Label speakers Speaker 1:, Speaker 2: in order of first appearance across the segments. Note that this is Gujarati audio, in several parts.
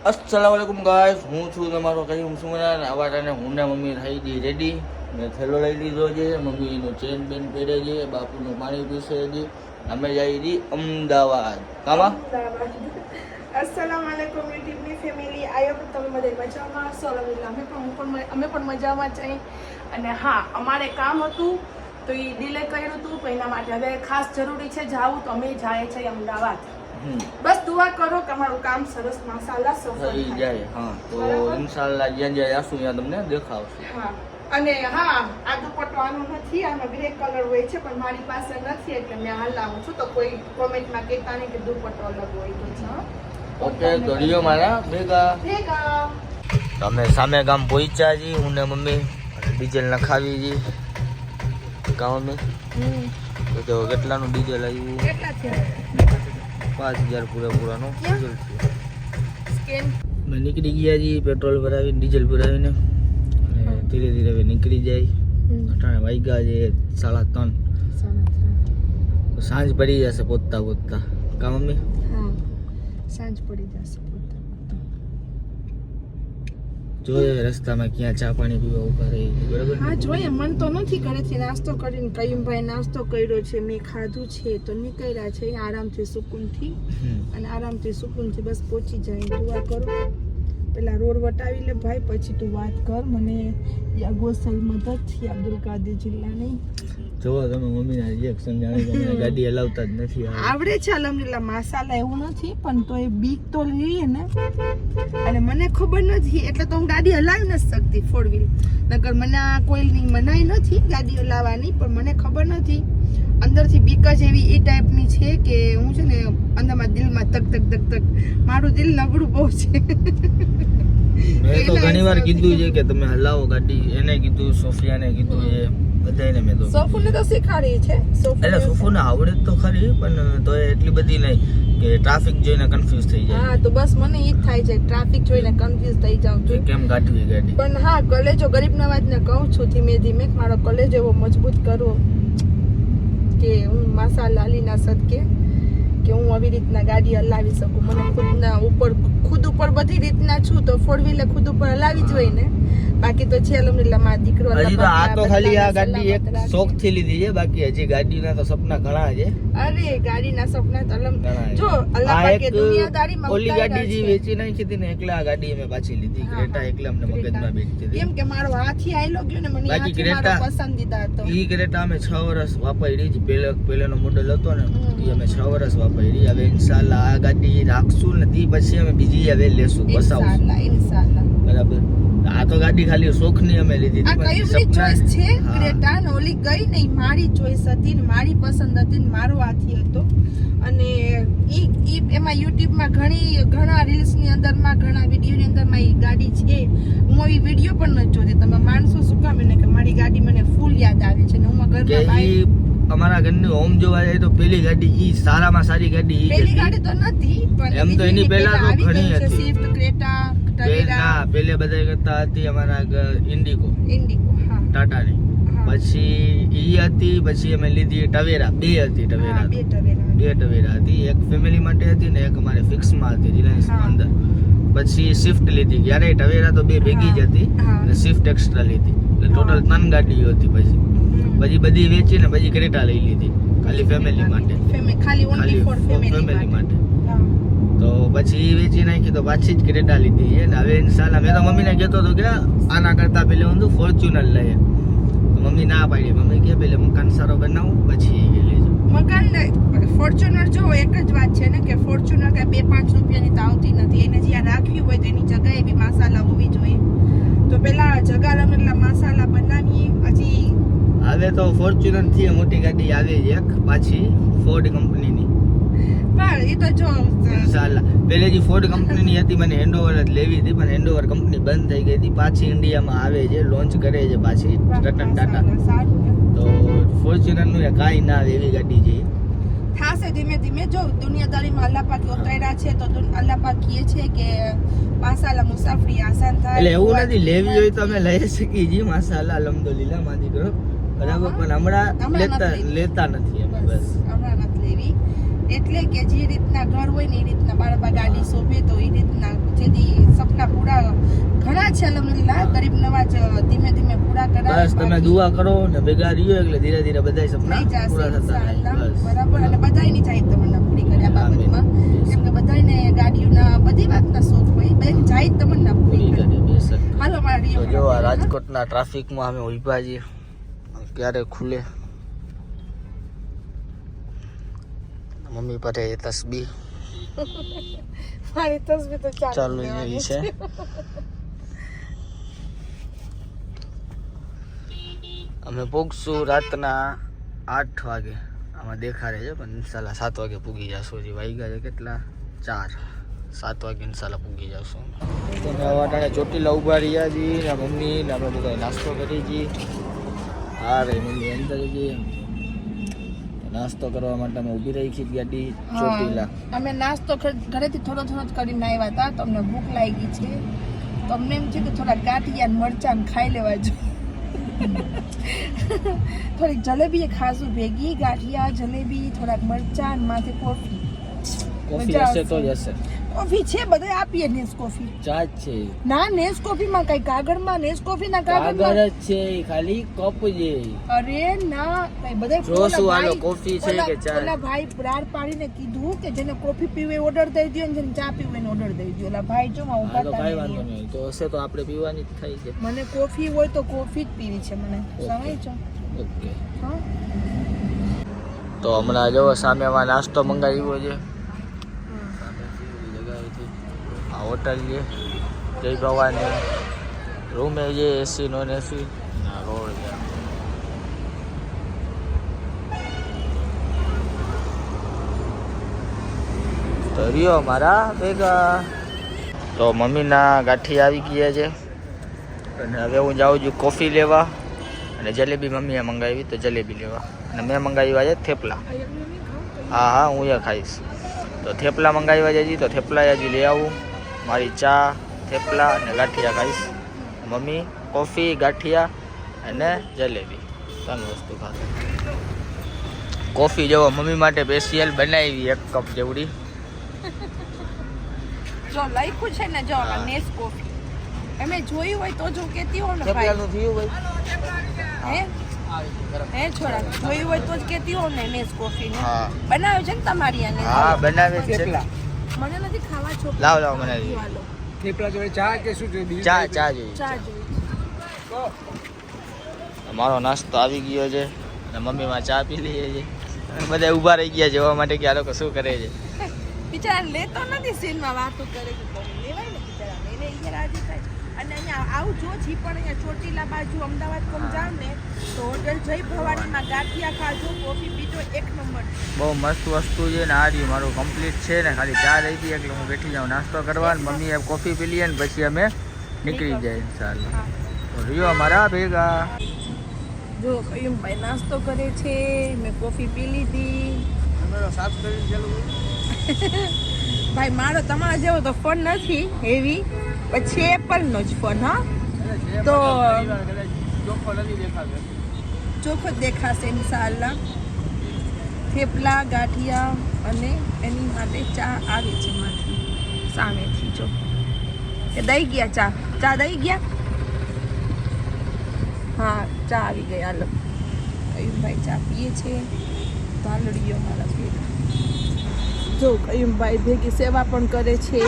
Speaker 1: अस्सलामुअलैकुम गाइस હું છું તમારો કહીમ સુમરાન આવાટાને હું ને મમ્મી થઈ ગઈ રેડી મેં થેલો લઈ લીધો છે મમ્મીનો ચેન બેન પહેરે છે બાપુનું પાણી પીશે છે અમે જઈ રી અમદાવાદ કામાં
Speaker 2: अस्सलामुअलैकुम યુટ્યુબની ફેમિલી આયો તમે બધા મજામાં હશો અલહમદુલિલ્લાહ અમે પણ મજામાં છીએ અને હા અમારે કામ હતું તો એ ડિલે કર્યું હતું તો એના માટે હવે ખાસ જરૂરી છે જાવું તો અમે જાય છે અમદાવાદ બસ દુઆ કરો કે અમારું કામ સરસ માશાઅલ્લાહ સફળ
Speaker 1: થઈ જાય હા તો ઇન્શાઅલ્લાહ જ્યાં જ્યાં જાશું ત્યાં તમને દેખાડશું
Speaker 2: હા અને હા આ દુપટ્ટો આનો નથી આનો ગ્રે કલર હોય છે પણ મારી પાસે નથી એટલે મેં હાલ લાવું છું તો કોઈ કોમેન્ટમાં કહેતા નહીં કે દુપટ્ટો અલગ હોય તો છે
Speaker 1: ઓકે તો રિયો મારા ભેગા અમે સામે ગામ પહોંચ્યા છીએ હું ને મમ્મી ડીઝલ નખાવી જી ગામ અમે તો કેટલાનું ડીઝલ આવ્યું
Speaker 2: કેટલા થયા
Speaker 1: 5000 પૂરેપૂરાનું ડીઝલ
Speaker 2: સ્કેન
Speaker 1: મેં નીકળી ગયા છીએ પેટ્રોલ ભરાવીને ડીઝલ ભરાવીને અને ધીરે ધીરે હવે નીકળી જાય અટાણે વાગ્યા છે 3:30 સાંજ પડી જશે પોતતા પોતતા કામ મમ્મી
Speaker 2: હા સાંજ પડી જશે
Speaker 1: જોઈએ રસ્તામાં ક્યાં ચા પાણી પીવા ઉભા રહી બરાબર
Speaker 2: હા જોઈએ મન તો નથી ઘરેથી નાસ્તો કરીને કયુમભાઈ નાસ્તો કર્યો છે મેં ખાધું છે તો નીકળ્યા છે આરામથી સુકૂનથી અને આરામથી સુકૂનથી બસ પહોંચી જાય દુઆ કરો પેલા રોડ વટાવી લે ભાઈ પછી તું વાત કર મને ગોસલ મદદથી અબ્દુલ કાદર જિલ્લાની
Speaker 1: જોવો તમે મમ્મીના રિએક્શન જાણે કે મને ગાડી હલાવતા જ નથી
Speaker 2: આવડે છે અલહમદુલિલ્લાહ માશાઅલ્લાહ એવું નથી પણ તો એ બીક તો લઈએ ને અને મને ખબર નથી એટલે તો હું ગાડી હલાવી નથી શકતી 4 વ્હીલ નકર મને કોઈની મનાઈ નથી ગાડી હલાવવાની પણ મને ખબર નથી અંદરથી બીક જ એવી એ ટાઈપની છે કે હું છે ને અંદરમાં દિલમાં તક તક તક તક મારું દિલ નબળું બહુ છે
Speaker 1: મેં તો ઘણીવાર કીધું છે કે તમે હલાવો ગાડી એને કીધું સોફિયાને કીધું એ બધાને મેં તો
Speaker 2: સોફુને તો શીખાડી છે
Speaker 1: એટલે સોફુને આવડે તો ખરી પણ તો એટલી બધી નહીં કે ટ્રાફિક જોઈને કન્ફ્યુઝ થઈ જાય
Speaker 2: હા તો બસ મને એ જ થાય છે ટ્રાફિક જોઈને કન્ફ્યુઝ થઈ જાઉં છું
Speaker 1: કેમ કાઢવી ગાડી
Speaker 2: પણ હા કલેજો ગરીબ નવાજને કહું છું ધીમે ધીમે મારો કલેજો એવો મજબૂત કરવો કે હું માશાઅલ્લાહ અલીના સદકે કે હું આવી રીતના ગાડી હલાવી શકું મને ખુદ ઉપર બધી રીતના છું તો 4 વ્હીલર ખુદ ઉપર હલાવી જ હોય ને બાકી તો છે અલહમદુલિલ્લાહ મારો દીકરો
Speaker 1: હજી તો આ તો ખાલી આ ગાડી એક શોખ થી લીધી છે બાકી હજી ગાડીના તો સપના ઘણા છે
Speaker 2: અરે ગાડીના સપના તો જો અલ્લાહ પાકે દુનિયાદારીમાં
Speaker 1: ઓલી ગાડી જે વેચી નાખી હતી ને એકલા આ ગાડી અમે પાછી લીધી ક્રેટા એકલા અમને મગજમાં બેઠતી હતી
Speaker 2: કેમ કે મારો હાથી આયલો ગયો ને મને હાથી મારો પસંદીદા હતો
Speaker 1: ઈ ક્રેટા અમે 6 વર્ષ વાપરી જ પહેલાનો મોડેલ હતો ને ઈ અમે 6 વર્ષ વાપરી હવે ઇન્શાઅલ્લાહ આ ગાડી રાખશું ને તી પછી અમે બીજી હવે લેશું બસાવશું
Speaker 2: ઇન્શાઅલ્લાહ
Speaker 1: બરાબર આ તો ગાડી ખાલી શોખ ની અમે લીધી
Speaker 2: હતી આ કઈ ચોઈસ છે ક્રેટા ને ઓલી ગઈ નહીં મારી ચોઈસ હતી ને મારી પસંદ હતી ને મારો હાથી હતો અને ઈ એમાં YouTube માં ઘણા રીલ્સ ની અંદર માં ઘણા વિડિયો ની અંદર માં ઈ ગાડી છે હું એ વિડિયો પણ ન જોતી તમે માણસો શું કામ ને કે મારી ગાડી મને ફૂલ યાદ આવે છે ને હું ઘરમાં બાઈ
Speaker 1: અમારા ઘરની હોમ જોવા જાય તો પેલી ગાડી ઈ સારામાં સારી ગાડી ઈ
Speaker 2: પેલી ગાડી તો નથી પણ
Speaker 1: એમ તો એની પહેલા તો ઘણી હતી
Speaker 2: સ્વિફ્ટ ક્રેટા
Speaker 1: ના પેલે બધા કરતા હતી અમારા ઇન્ડિગો
Speaker 2: હા
Speaker 1: ટાટાની પછી ઈ હતી પછી અમે લીધી ટવેરા બે હતી ટવેરા બે ટવેરા હતી એક ફેમિલી માટે હતી ને એક અમારે ફિક્સમાં હતી રિલાયન્સમાં અંદર પછી સ્વિફ્ટ લીધી ક્યારે ટવેરા તો બે ભેગી જ હતી અને સ્વિફ્ટ એક્સ્ટ્રા લીધી એટલે ટોટલ 3 ગાડીઓ હતી પછી બધી વેચીને પછી ક્રેટા લઈ લીધી ખાલી ફેમિલી માટે
Speaker 2: ખાલી ઓન્લી ફોર
Speaker 1: ફેમિલી માટે તો પછી વેચી નાખી તો પાછી જ ક્રેટા લીધી છે ને હવે ઇન્શાઅલ્લાહ મેં તો મમ્મીને કહેતો હતો કે આના કરતા પહેલે હું ફોર્ચ્યુનર લઈએ તો મમ્મી ના પાડી મમ્મી કે પહેલે મકાન સારો બનાવું પછી લેજો
Speaker 2: મકાન ફોર્ચ્યુનર જો એક જ વાત છે ને કે ફોર્ચ્યુનર કે 2-5 રૂપિયાની તો આવતી નથી એને જ્યાં રાખવી હોય તેની જગ્યાએ બી મસાલા હોવી જોઈએ તો પેલા જગા અલહમદુલિલ્લાહ મસાલા બનાવીએ હજી
Speaker 1: હવે તો ફોર્ચ્યુનર થી મોટી ગાડી આવે છે એક પાછી ફોર્ડ કંપનીની
Speaker 2: પણ એ તો જો
Speaker 1: ઇન્શાઅલ્લાહ પહેલે જે ફોર્ડ કંપનીની હતી મને હેન્ડઓવર જ લેવી હતી પણ હેન્ડઓવર કંપની બંધ થઈ ગઈ હતી પાછી ઇન્ડિયામાં આવે છે લોન્ચ કરે છે પાછી રતન ટાટા તો ફોર્ચ્યુનર નું કાંઈ ના આવે એવી ગાડી છે
Speaker 2: થાશે ધીમે ધીમે જો દુનિયાદારીમાં અલ્લાહ પાકે ઉતાર્યા છે તો અલ્લાહ પાક કહે છે કે માશાઅલ્લાહ મુસાફરી આસાન થાય
Speaker 1: એટલે એવું નથી લેવી હોય તો અમે લઈ શકીએ છીએ માશાઅલ્લાહ અલહમદુલિલ્લાહ માં દીકરો બરાબર પણ હમણાં લેતા નથી અમે બસ
Speaker 2: હમણાં નથી લેવી એટલે કે જે રીતના ઘર હોય ને એ રીતના બાળબા ગાડી શોભે તો એ રીતના જેથી ગરીબ નવાજ ધીમે ધીમે પૂરા કરાવે.
Speaker 1: બસ તમે દુઆ કરો ને ભેગા રહ્યો એટલે ધીરે ધીરે બધા સપના
Speaker 2: થઈ જશે
Speaker 1: પૂરા થતા જાય.
Speaker 2: ઇન્શાઅલ્લાહ.
Speaker 1: બસ.
Speaker 2: બરાબર. અને બધાયની જાય તમન્ના પૂરી કરી આ
Speaker 1: આમીન.
Speaker 2: બાબતમાં. કેમ કે બધાયને ગાડીઓના બધી વાતના શોખ હોય. બેન જાય તમન્ના પૂરી
Speaker 1: પૂરી
Speaker 2: કરે.
Speaker 1: કરી બેસક.
Speaker 2: હાલો મારી
Speaker 1: તો જો આ રાજકોટના ટ્રાફિકમાં અમે ઉભા છીએ, ક્યારે ખુલે. મમ્મી પાસે તસબી
Speaker 2: મારી તસવીર તો
Speaker 1: ચાલુ એવી છે. અમે પૂગશું રાતના 8 વાગે. આમાં દેખાડે છે પણ ઇન્શાલ્લાહ 7 વાગે પૂગી જશું. હજી વાગ્યા છે કેટલા 4 7 વાગે ઇન્શાલ્લાહ પૂગી જશું. તમે વાટાણે ચોટીલા ઉભા રહ્યા છીએ ને મમ્મી ને આપણે બધા નાસ્તો કરી છીએ. હા રે મમ્મી અંદર જઈએ નાસ્તો કરવા માટે અમે ઊભી રાખી ગાડી ચોટીલા.
Speaker 2: અમે નાસ્તો ઘરેથી થોડો થોડો જ કરીને આવ્યા હતા. તો અમને ભૂખ લાગી છે. તો અમને એમ છે કે થોડા ગાંઠિયા મરચાં ખાઈ લેવા જોઈએ. થોડીક જલેબી ખાસું ભેગી, ગાંઠિયા જલેબી થોડાક મરચાં માથે કોફી.
Speaker 1: કોફી હશે તો જ હશે.
Speaker 2: કોફી છે બધે આપીએ નેસ કોફી.
Speaker 1: ચા જ છે
Speaker 2: ના નેસ કોફીમાં કઈ કાગળમાં નેસ કોફીના
Speaker 1: કાગળ
Speaker 2: કાગળમાં
Speaker 1: જ છે ખાલી કપ છે.
Speaker 2: અરે ના કઈ બધે
Speaker 1: જોશું હાલો કોફી છે કે ચા.
Speaker 2: ઓલા ભાઈ રાડ પાડીને કીધું કે જેને કોફી પીવે ઓર્ડર દઈ દો અને જેને ચા પીવે ઓર્ડર દઈ દો. ઓલા ભાઈ જો માં
Speaker 1: હા તો
Speaker 2: ઉભા
Speaker 1: કાંઈ
Speaker 2: હતા
Speaker 1: વાંધો નહીં. તો હશે તો આપણે પીવાની જ થાય છે.
Speaker 2: મને કોફી હોય તો કોફી જ પીવી છે મને. સમય છો
Speaker 1: ઓકે.
Speaker 2: હા
Speaker 1: તો હમણાં જો સામેમાં નાસ્તો મંગાવ્યો છે. આ હોટલ છે જય ભવાની. રૂમે છે એસી નોન એસી ના રોડ છે. તો રહ્યો મારા ભેગા. તો મમ્મીના ગાંઠી આવી ગયા છે અને હવે હું જાઉં છું કોફી લેવા અને જલેબી મમ્મીએ મંગાવી તો જલેબી લેવા અને મેં મંગાવ્યા છે થેપલા. હા હા હું એ ખાઈશ. તો થેપલા મંગાવ્યા છે તો થેપલા હજી લઈ આવું. મારી ચા થેપલા અને ગાંઠિયા ખાઈશ. મમ્મી કોફી ગાંઠિયા અને જલેબી 3 વસ્તુ ખાશે. કોફી જેવો મમ્મી માટે સ્પેશિયલ બનાવી 1 કપ જેવડી.
Speaker 2: જો લખ્યું છે ને જો નેસ કોફી અમે જોયું હોય તો જો કેતી હો ને ભાઈ.
Speaker 1: થેપલાનું થયું ભાઈ
Speaker 2: હે છોરા જોયું હોય તો જ કેતી હો ને નેસ કોફી ને
Speaker 1: હા
Speaker 2: બનાવ્યું છે ને તમારી આને.
Speaker 1: હા બનાવે છે.
Speaker 2: મને નથી ખાવા છો.
Speaker 1: લાવ લાવ બનાવી.
Speaker 3: થેપલા જોડે ચા કે શું જોઈએ?
Speaker 1: ચા ચા જોઈએ.
Speaker 2: ચા જોઈ.
Speaker 1: મારો નાસ્તો આવી ગયો છે અને મમ્મીમાં ચા પી લઈએ છે. બધા ઊભા રહી ગયા જોવા માટે કે આ લોકો શું કરે છે.
Speaker 2: બિચારા લેતો નથી સીનમાં વાતો કરે છે તો લેવાય ને બિચારા એને અહીંયા રાજી થાય. અને અહીંયા આવું જો જી પણ અહીંયા ચોટીલા બાજુ અમદાવાદ કોમ જાવ ને તો હોટલ જય ભવાનીમાં ગાંઠિયા ખાજો કોફી પીજો 1 નંબર.
Speaker 1: બહુ મસ્ત વસ્તુ છે ને આ રહ્યું મારું કમ્પ્લીટ છે ને ખાલી ચા રહી ગઈ એટલે હું બેઠી જાઉં નાસ્તો કરવા ને મમ્મીએ કોફી પી લઈએ ને પછી અમે નીકળી જાય ઇન્શાલ્લાહ. તો રહ્યો અમારા ભેગા.
Speaker 2: જો કયું ભાઈ નાસ્તો કરે છે મેં કોફી પી લીધી. ભાઈ મારો તમારા જેવો તો ફોન નથી હેવી પછી એપલનો જ ફોન. હા તો ચોખ્ખો દેખાશે ઇન્શાઅલ્લાહ. થેપલા ગાંઠિયા અને એની માટે ચા આવે છે માથી સામેથી. જો એ દઈ ગયા ચા દઈ ગયા. હા ચા આવી ગઈ. હાલો કયુંભાઈ ચા પીએ છે. ભાલડીઓ મારા ભેગા જો કયુંભાઈ ભેગી સેવા પણ કરે છે.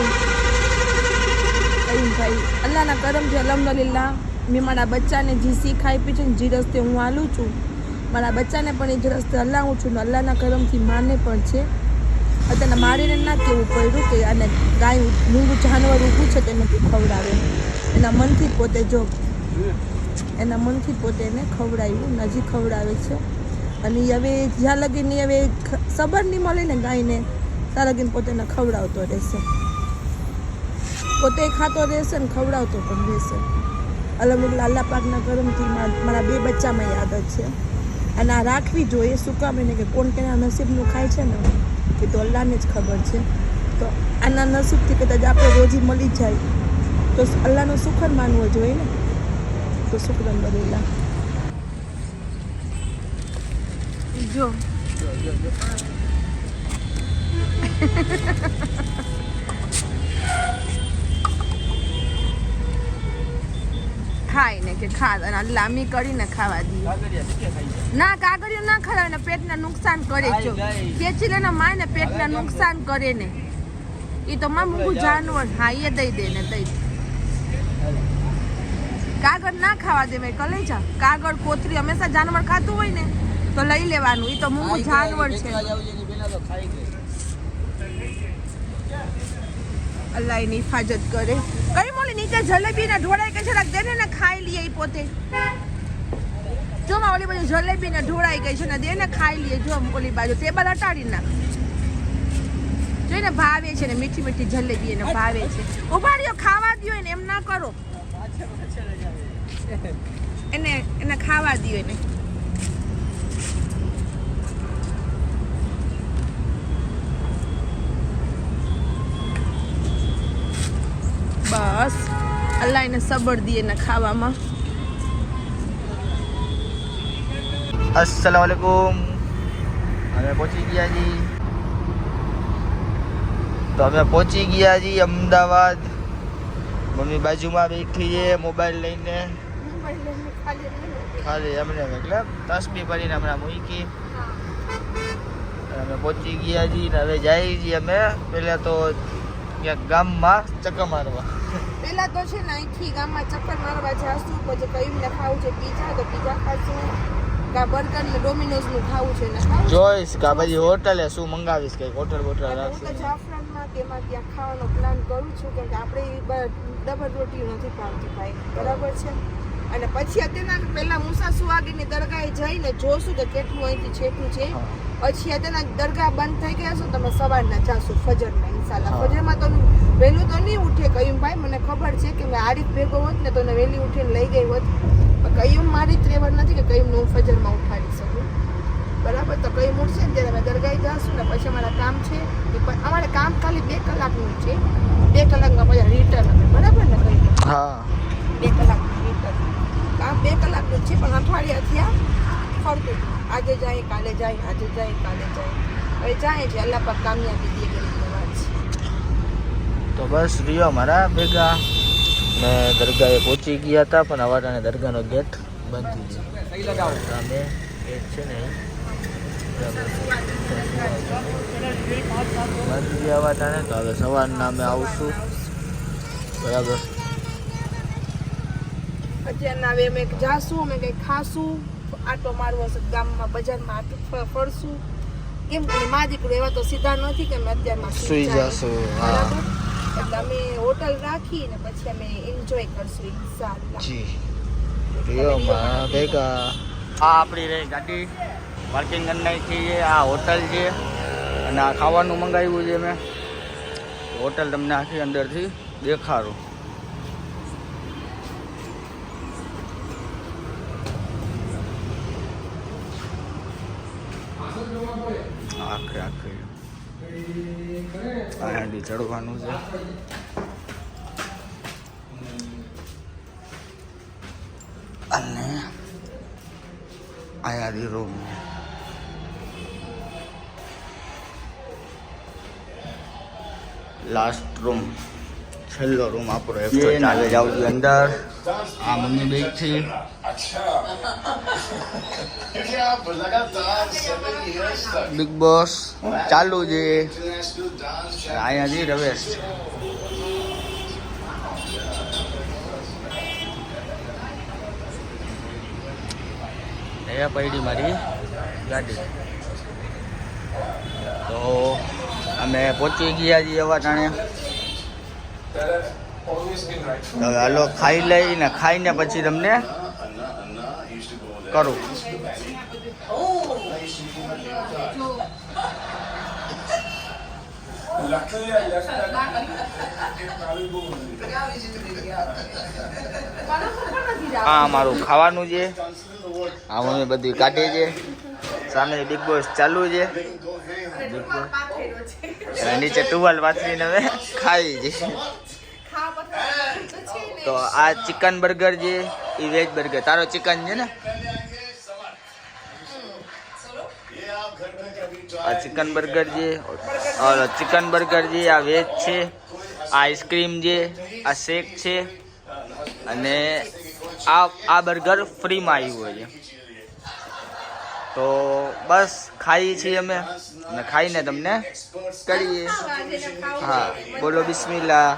Speaker 2: કયુંભાઈ અલ્લાહના કરમથી અલ્હમ્દુલિલ્લાહ મેં મારા બચ્ચાને જે શીખ આપી છે ને જે રસ્તે હું હાલું છું મારા બચ્ચાને પણ એ જ રસ્તે હલાવું છું ને અલ્લાહના કરમથી માને પણ છે. અત્યારે મારીને ના કહેવું પડ્યું કે આને ગાય મૂંગું જાનવર ઊભું છે તેને ખવડાવે. એના મનથી પોતે જો એના મનથી પોતે એને ખવડાવ્યું નજી ખવડાવે છે. અને હવે જ્યાં લગીને હવે સબર નહીં મળે ને ગાયને ત્યાં લગીને પોતે એને ખવડાવતો રહેશે. પોતે ખાતો રહેશે ને ખવડાવતો પણ રહેશે. અલ્હમ્દુલિલ્લાહ અલ્લાહ પાકના કરમથી મારા 2 બચ્ચામાં યાદ જ છે. અને આ રાખવી જોઈએ શું કામ એને કે કોણ કેના નસીબનું ખાય છે ને એ તો અલ્લાહને જ ખબર છે. તો આના નસીબથી કદાચ આપણે રોજી મળી જાય તો અલ્લાહનો શુકર માનવો જોઈએ ને. તો શુક્ર અલ્હમ્દુલિલ્લાહ. જો ખાય ને કે ખા અને લાંબી કરીને ખાવા દઈએ. ના કાગળિયું ના ખરાય ને પેટને નુકસાન કરે જો ખેંચી લે ને માય ને પેટને નુકસાન કરે ને એ તો માં મૂંગું જાનવર. હા એ દઈ દે ને દઈ દે. કાગળ ના ખાવા દે મેં કલે જા. કાગળ કોતરી હંમેશા જાનવર ખાતું હોય ને તો લઈ લેવાનું. એ તો મૂંગું જાનવર છે. અલ્લાહ એની હિફાજત કરે. કઈ મોલી નીચે જલેબી ને ઢોળાઈ કે જરાક દે ને ખાઈ લઈએ ઈ પોતે. જો માં ઓલી બાજુ જલેબી ને ઢોળાઈ ગઈ છે ને દે ને ખાઈ લઈએ. જો ઓલી બાજુ ટેબલ હટાડી નાખ. જોઈને ભાવે છે ને મીઠી મીઠી જલેબી એને ભાવે છે. ઉભા રહ્યો ખાવા દ્યો એને એમ ના કરો. એને ખાવા દ્યો એને. બસ અલ્લાહ એને સબર દીએ ને ખાવામાં.
Speaker 1: अस्सलाम वालेकुम. અમે પહોંચી ગયા જી. તો અમે પહોંચી ગયા જી અમદાવાદ. મમ્મી બાજુમાં બેઠી છે મોબાઈલ લઈને. ખાલી એમને એટલે તસબી ભરીને હમણાં મૂકી. અમે પહોંચી ગયા જી ને હવે જઈએ છીએ અમે પહેલાં તો ક્યાંક ગામમાં ચક્કર મારવા.
Speaker 2: પેલા તો છે ને અહીંથી ગામમાં ચક્કર મારવા જાશું. પછી કયું ને ખાવું છે પીઝા તો પીઝા ખાશું. કા બર્ગર ને ડોમિનોઝ નું ખાવું છે ને
Speaker 1: જોઈશ કા પછી હોટલે શું મંગાવીશ કઈક હોટલ બોટલ
Speaker 2: હું
Speaker 1: રાખશે.
Speaker 2: તો જાફરાનમાં કે એમાં ત્યાં ખાવાનો પ્લાન કરું છું કેમ કે આપણે ડબલ રોટી નથી ભાવતી ભાઈ બરાબર છે. અને પછી અત્યારના પહેલા મુસા સુહાગીની દરગાહે જઈને જોશું કે કેટલું અહીંથી છેટું છે. પછી અત્યારના દરગાહ બંધ થઈ ગયા છો તમે સવારના જાશું ફજરના ઇન્શાલ્લાહ. ફજરમાં તો વહેલું તો નહીં ઉઠે કયું ભાઈ મને ખબર છે કે મેં આરીફ ભેગો હોત ને તો વહેલી ઉઠીને લઈ ગઈ હોત. કયું મારી ત્રેવર નથી કે કયું હું ફજરમાં ઉઠાડી શકું બરાબર. તો કયું ઉઠશે ને ત્યારે અમે દરગાહે જાશું ને પછી અમારા કામ છે અમારે કામ ખાલી 2 કલાકનું છે. 2 કલાકમાં પછી રિટર્ન અમે બરાબર ને કઈ
Speaker 1: હા
Speaker 2: 2 કલાકનું રિટર્ન. કામ 2 કલાકનું છે પણ અઠવાડિયા થયા ફરતું આજે જાય કાલે જાય આજે જાય કાલે જાય હવે જાય છે. અલ્લાહ પાક કામયાબી દે ગરીબની વાત છે.
Speaker 1: તો બસ રિયો મારા ભેગા. મેં દરગાહે પહોંચી ગયા હતા પણ અવાટાને દરગાહનો ગેટ બંધ થઈ ગયો. સામે ગેટ છે ને બંધ ગયા અવાટાને. તો હવે સવારના અમે આવશું બરાબર.
Speaker 2: અત્યારના હવે અમે જાશું અમે કંઈક ખાશું આટો મારવો હશે ગામમાં બજારમાં આટો ફરશું. કેમ કે મા દીકરો એવા તો સીધા નથી કે અમે અત્યારમાં
Speaker 1: સુઈ જશું. હા
Speaker 2: એટલે અમે હોટલ રાખીને પછી અમે એન્જોય કરશું ઇન્શાઅલ્લાહ.
Speaker 1: જી રિયો મારા ભેગા. આ આપણી રહી ગાડી પાર્કિંગ કરી નાખી છે. આ હોટલ છે અને આ ખાવાનું મંગાવ્યું છે મેં. હોટલ તમને આખી અંદરથી દેખાડું. આખરે અહીંયાથી ચડવાનું છે. અને અહીંયાથી રૂમ. લાસ્ટ રૂમ છેલ્લો રૂમ આપણો એકસો ચાલે જાવ છું અંદર. આ મમ્મી બેગ છે. બિગ બોસ ચાલુ છે. અહીંયાથી રવેશ. એ પડી મારી ગાડી. તો અમે પહોંચી ગયા છીએ એવા ટાણે. હવે હાલો ખાઈ લઈને ખાઈને પછી તમને કરું. હા મારું ખાવાનું છે. આ મમ્મી બધું કાઢે છે. સામે બિગ બોસ ચાલુ છે. નીચે ટુવાલ પાથરીને હવે ખાઈ છે. તો આ ચિકન બર્ગર છે એ વેજ બર્ગર. તારો ચિકન છે ને આ ચિકન બર્ગર છે. ચિકન બર્ગર છે આ વેજ છે. આ આઈસ્ક્રીમ છે. આ શેક છે અને આ બર્ગર ફ્રીમાં આવ્યું હોય છે. તો બસ ખાઈએ છીએ અમે અને ખાઈને તમને કરીએ. હા બોલો બિસ્મિલ્લાહ.